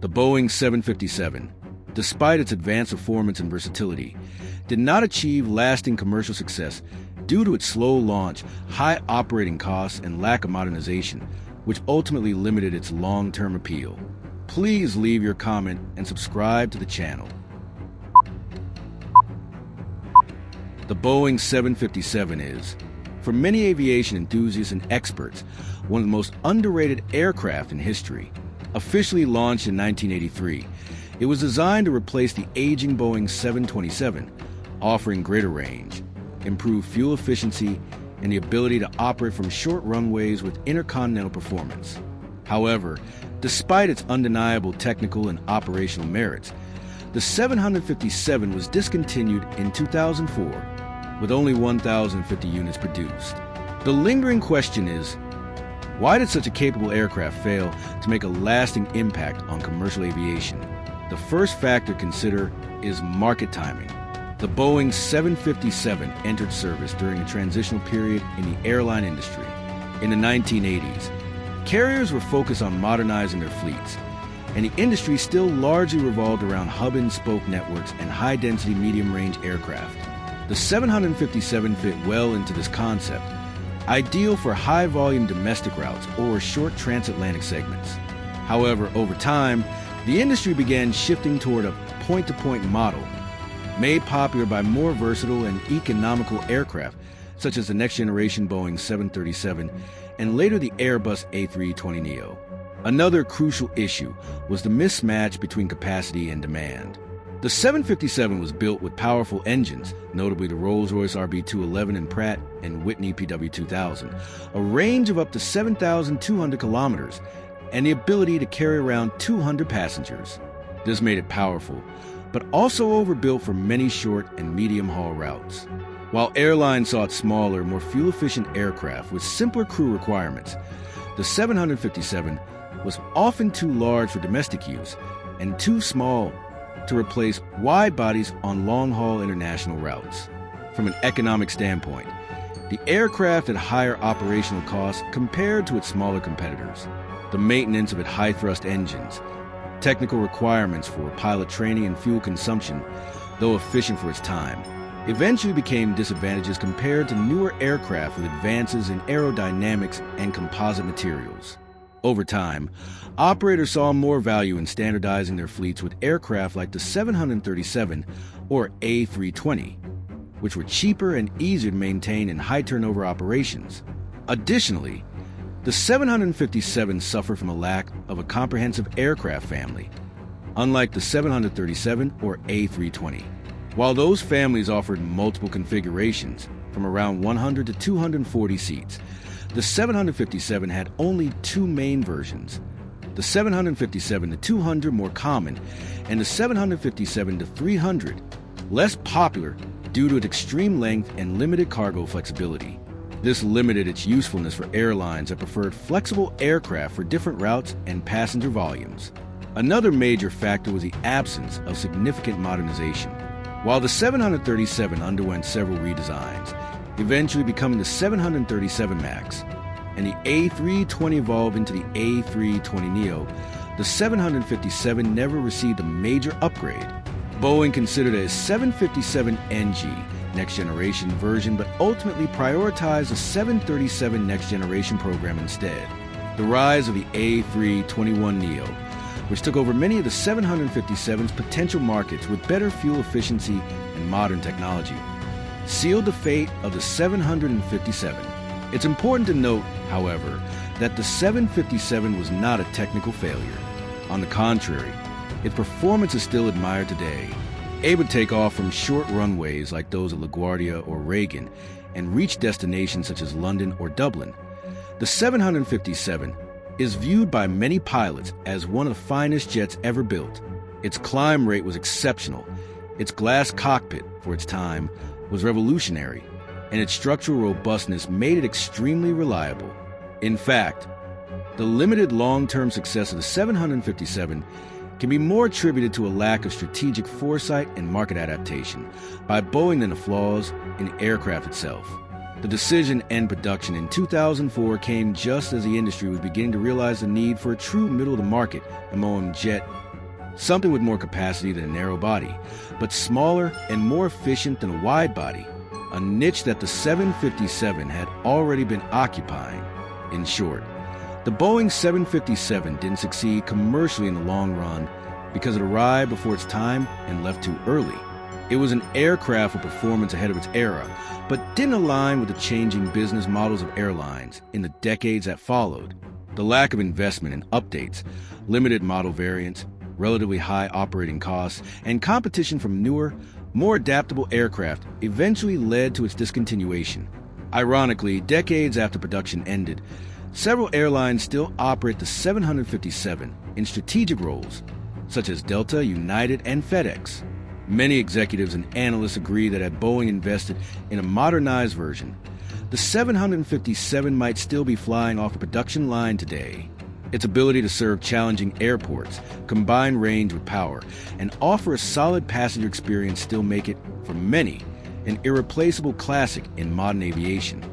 The Boeing 757, despite its advanced performance and versatility, did not achieve lasting commercial success due to its slow launch, high operating costs, and lack of modernization, which ultimately limited its long-term appeal. Please leave your comment and subscribe to the channel. The Boeing 757 is, for many aviation enthusiasts and experts, one of the most underrated aircraft in history. Officially launched in 1983, it was designed to replace the aging Boeing 727, offering greater range, improved fuel efficiency, and the ability to operate from short runways with intercontinental performance. However, despite its undeniable technical and operational merits, the 757 was discontinued in 2004, with only 1,050 units produced. The lingering question is, why did such a capable aircraft fail to make a lasting impact on commercial aviation? The first factor to consider is market timing. The Boeing 757 entered service during a transitional period in the airline industry. In the 1980s, carriers were focused on modernizing their fleets, and the industry still largely revolved around hub-and-spoke networks and high-density medium-range aircraft. The 757 fit well into this concept, ideal for high-volume domestic routes or short transatlantic segments. However, over time, the industry began shifting toward a point-to-point model, made popular by more versatile and economical aircraft, such as the next-generation Boeing 737 and later the Airbus A320neo. Another crucial issue was the mismatch between capacity and demand. The 757 was built with powerful engines, notably the Rolls-Royce RB211 and Pratt & Whitney PW2000, a range of up to 7,200 kilometers, and the ability to carry around 200 passengers. This made it powerful, but also overbuilt for many short and medium-haul routes. While airlines sought smaller, more fuel-efficient aircraft with simpler crew requirements, the 757 was often too large for domestic use and too small to replace wide bodies on long-haul international routes. From an economic standpoint, the aircraft had higher operational costs compared to its smaller competitors. The maintenance of its high-thrust engines, technical requirements for pilot training and fuel consumption, though efficient for its time, eventually became disadvantages compared to newer aircraft with advances in aerodynamics and composite materials. Over time, operators saw more value in standardizing their fleets with aircraft like the 737 or A320, which were cheaper and easier to maintain in high-turnover operations. Additionally, the 757 suffered from a lack of a comprehensive aircraft family, unlike the 737 or A320. While those families offered multiple configurations, from around 100 to 240 seats, the 757 had only two main versions, the 757-200 more common, and the 757-300 less popular due to its extreme length and limited cargo flexibility. This limited its usefulness for airlines that preferred flexible aircraft for different routes and passenger volumes. Another major factor was the absence of significant modernization. While the 737 underwent several redesigns, eventually becoming the 737 MAX, and the A320 evolved into the A320neo, the 757 never received a major upgrade. Boeing considered a 757NG next-generation version, but ultimately prioritized the 737 next-generation program instead. The rise of the A321neo, which took over many of the 757's potential markets with better fuel efficiency and modern technology, sealed the fate of the 757. It's important to note, however, that the 757 was not a technical failure. On the contrary, its performance is still admired today, able to take off from short runways like those at LaGuardia or Reagan and reach destinations such as London or Dublin. The 757 is viewed by many pilots as one of the finest jets ever built. Its climb rate was exceptional. Its glass cockpit, for its time, was revolutionary, and its structural robustness made it extremely reliable. In fact, the limited long-term success of the 757 can be more attributed to a lack of strategic foresight and market adaptation by Boeing than the flaws in the aircraft itself. The decision to end production in 2004 came just as the industry was beginning to realize the need for a true middle-of-the-market MOM jet, something with more capacity than a narrow body, but smaller and more efficient than a wide body, a niche that the 757 had already been occupying. In short, the Boeing 757 didn't succeed commercially in the long run because it arrived before its time and left too early. It was an aircraft with performance ahead of its era, but didn't align with the changing business models of airlines in the decades that followed. The lack of investment in updates, limited model variants, relatively high operating costs, and competition from newer, more adaptable aircraft eventually led to its discontinuation. Ironically, decades after production ended, several airlines still operate the 757 in strategic roles, such as Delta, United, and FedEx. Many executives and analysts agree that had Boeing invested in a modernized version, the 757 might still be flying off a production line today. Its ability to serve challenging airports, combine range with power, and offer a solid passenger experience still make it, for many, an irreplaceable classic in modern aviation.